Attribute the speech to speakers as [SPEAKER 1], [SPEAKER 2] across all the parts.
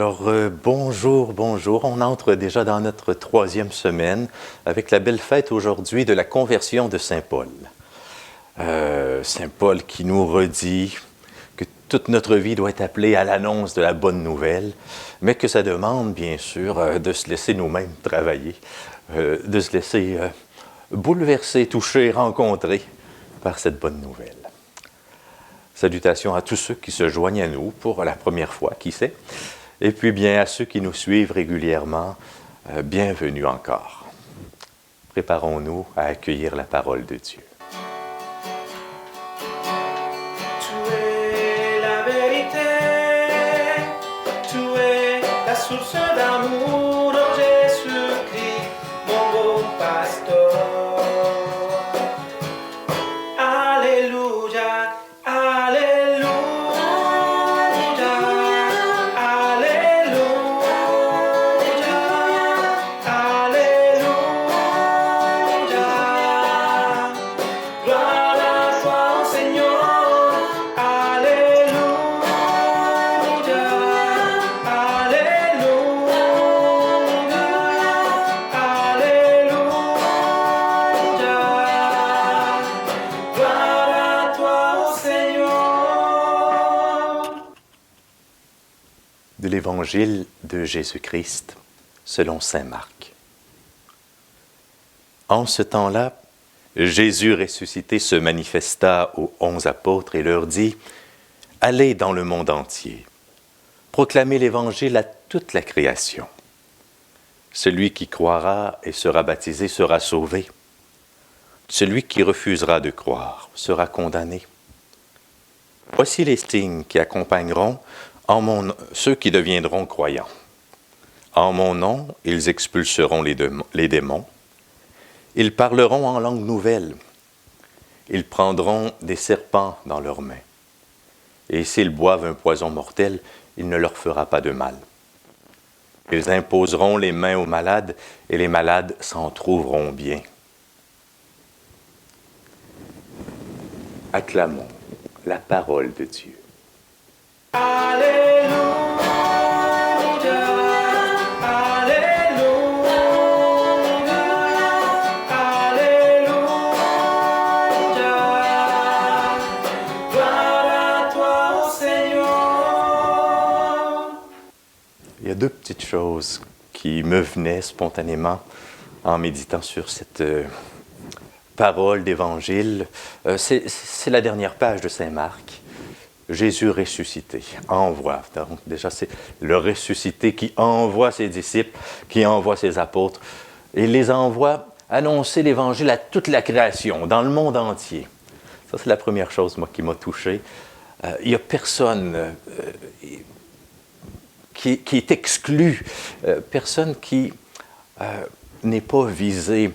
[SPEAKER 1] Bonjour, bonjour. On entre déjà dans notre 3e semaine avec la belle fête aujourd'hui de la conversion de Saint Paul. Saint Paul qui nous redit que toute notre vie doit être appelée à l'annonce de la bonne nouvelle, mais que ça demande bien sûr de se laisser nous-mêmes travailler, de se laisser bouleverser, toucher, rencontrer par cette bonne nouvelle. Salutations à tous ceux qui se joignent à nous pour la première fois, qui sait. Et puis bien à ceux qui nous suivent régulièrement, bienvenue encore. Préparons-nous à accueillir la parole de Dieu.
[SPEAKER 2] Tu es la vérité, tu es la source d'amour, oh Jésus-Christ, mon bon pasteur. Alléluia, alléluia.
[SPEAKER 1] De l'Évangile de Jésus-Christ selon saint Marc. En ce temps-là, Jésus ressuscité se manifesta aux 11 apôtres et leur dit « Allez dans le monde entier, proclamez l'Évangile à toute la création. Celui qui croira et sera baptisé sera sauvé. Celui qui refusera de croire sera condamné. Voici les signes qui accompagneront ceux qui deviendront croyants. En mon nom, ils expulseront les démons. Ils parleront en langue nouvelle. Ils prendront des serpents dans leurs mains. Et s'ils boivent un poison mortel, il ne leur fera pas de mal. Ils imposeront les mains aux malades, et les malades s'en trouveront bien. » Acclamons la parole de Dieu.
[SPEAKER 2] Alléluia, alléluia, alléluia. Gloire à toi, ô Seigneur.
[SPEAKER 1] Il y a deux petites choses qui me venaient spontanément en méditant sur cette parole d'Évangile. C'est la dernière page de saint Marc. Jésus ressuscité envoie. Donc déjà, c'est le ressuscité qui envoie ses disciples, qui envoie ses apôtres, et les envoie annoncer l'Évangile à toute la création, dans le monde entier. Ça, c'est la première chose, moi, qui m'a touché. Il n'y a personne qui est exclu, personne qui n'est pas visé,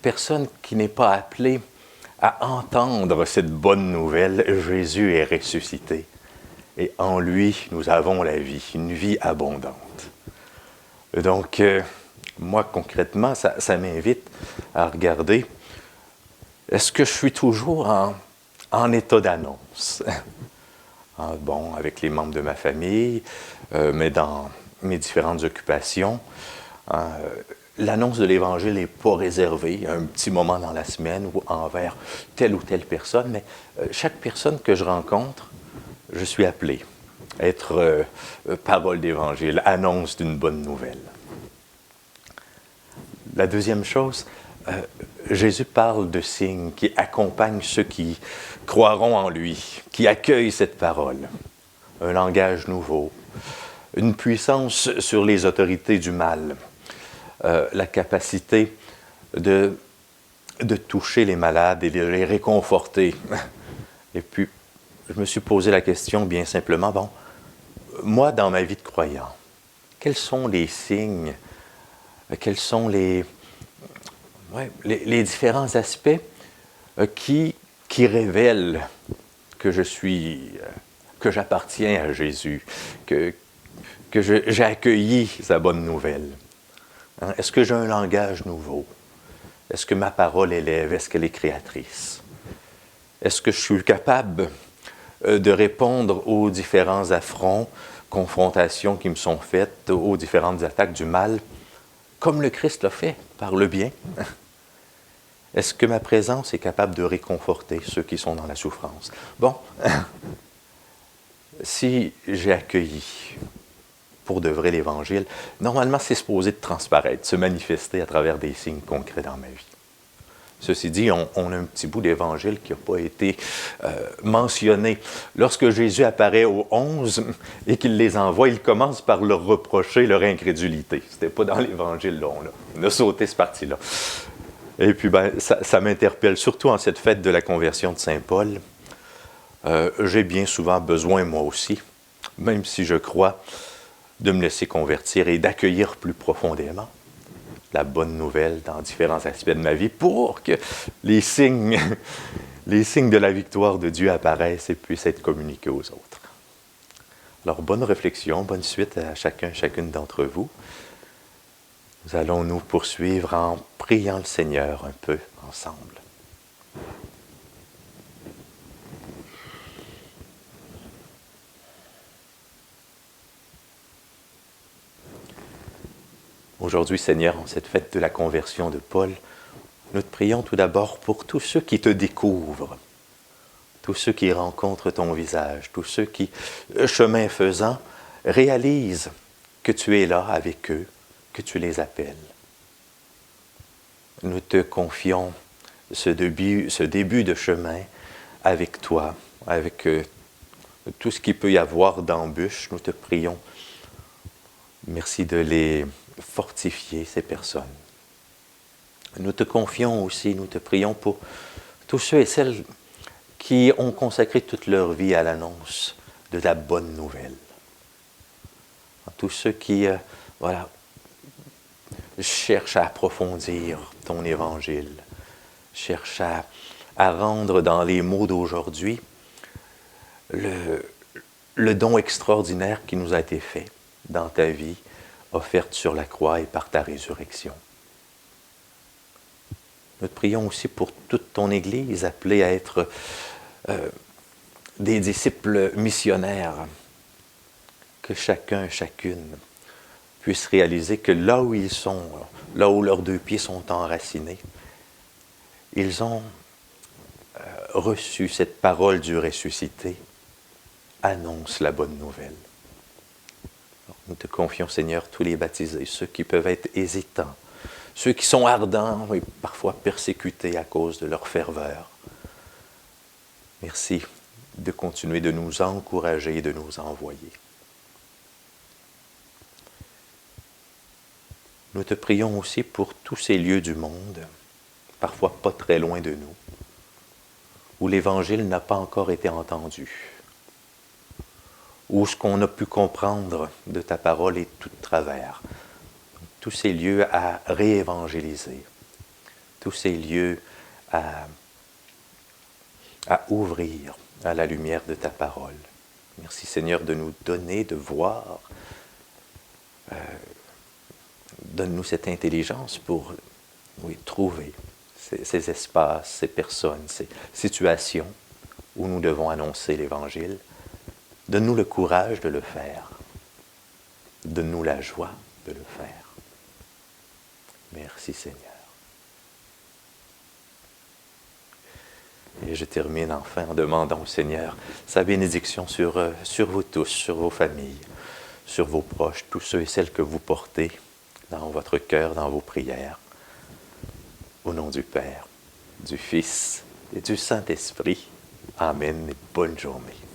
[SPEAKER 1] personne qui n'est pas appelé à entendre cette bonne nouvelle. Jésus est ressuscité. Et en lui, nous avons la vie, une vie abondante. Donc, moi, concrètement, ça m'invite à regarder, est-ce que je suis toujours en état d'annonce? Bon, avec les membres de ma famille, mais dans mes différentes occupations, l'annonce de l'Évangile n'est pas réservée à un petit moment dans la semaine ou envers telle ou telle personne, mais chaque personne que je rencontre, je suis appelé à être parole d'Évangile, annonce d'une bonne nouvelle. La deuxième chose, Jésus parle de signes qui accompagnent ceux qui croiront en lui, qui accueillent cette parole. Un langage nouveau, une puissance sur les autorités du mal, la capacité de toucher les malades et de les réconforter. Et puis, je me suis posé la question bien simplement, bon, moi, dans ma vie de croyant, quels sont les signes, quels sont les différents aspects qui révèlent que que j'appartiens à Jésus, que j'ai accueilli sa bonne nouvelle. Est-ce que j'ai un langage nouveau? Est-ce que ma parole élève? Est-ce qu'elle est créatrice? Est-ce que je suis capable de répondre aux différents affronts confrontations qui me sont faites, aux différentes attaques du mal, comme le Christ l'a fait, par le bien? Est-ce que ma présence est capable de réconforter ceux qui sont dans la souffrance? Bon, si j'ai accueilli pour de vrai l'Évangile, normalement c'est supposé de transparaître, se manifester à travers des signes concrets dans ma vie. Ceci dit, on a un petit bout d'Évangile qui n'a pas été mentionné. Lorsque Jésus apparaît aux 11 et qu'il les envoie, il commence par leur reprocher leur incrédulité. Ce n'était pas dans l'Évangile, là. On a sauté cette partie-là. Et puis, ça m'interpelle, surtout en cette fête de la conversion de Saint Paul. J'ai bien souvent besoin, moi aussi, même si je crois, de me laisser convertir et d'accueillir plus profondément la bonne nouvelle dans différents aspects de ma vie pour que les signes de la victoire de Dieu apparaissent et puissent être communiqués aux autres. Alors, bonne réflexion, bonne suite à chacune d'entre vous. Nous allons nous poursuivre en priant le Seigneur un peu ensemble. Aujourd'hui, Seigneur, en cette fête de la conversion de Paul, nous te prions tout d'abord pour tous ceux qui te découvrent, tous ceux qui rencontrent ton visage, tous ceux qui, chemin faisant, réalisent que tu es là avec eux, que tu les appelles. Nous te confions ce début de chemin avec toi, avec tout ce qu'il peut y avoir d'embûches. Nous te prions. Merci de les fortifier, ces personnes. Nous te confions aussi, nous te prions pour tous ceux et celles qui ont consacré toute leur vie à l'annonce de la bonne nouvelle. Tous ceux qui, cherchent à approfondir ton évangile, cherchent à rendre dans les mots d'aujourd'hui le don extraordinaire qui nous a été fait dans ta vie, offerte sur la croix et par ta résurrection. Nous te prions aussi pour toute ton Église, appelée à être des disciples missionnaires, que chacune puisse réaliser que là où ils sont, là où leurs deux pieds sont enracinés, ils ont reçu cette parole du ressuscité, annonce la bonne nouvelle. Nous te confions, Seigneur, tous les baptisés, ceux qui peuvent être hésitants, ceux qui sont ardents et parfois persécutés à cause de leur ferveur. Merci de continuer de nous encourager et de nous envoyer. Nous te prions aussi pour tous ces lieux du monde, parfois pas très loin de nous, où l'Évangile n'a pas encore été entendu, où ce qu'on a pu comprendre de ta parole est tout de travers. Tous ces lieux à réévangéliser, tous ces lieux à ouvrir à la lumière de ta parole. Merci Seigneur de nous donner, de voir. Donne-nous cette intelligence pour trouver ces espaces, ces personnes, ces situations où nous devons annoncer l'Évangile. Donne-nous le courage de le faire. Donne-nous la joie de le faire. Merci Seigneur. Et je termine enfin en demandant au Seigneur sa bénédiction sur vous tous, sur vos familles, sur vos proches, tous ceux et celles que vous portez dans votre cœur, dans vos prières. Au nom du Père, du Fils et du Saint-Esprit. Amen et bonne journée.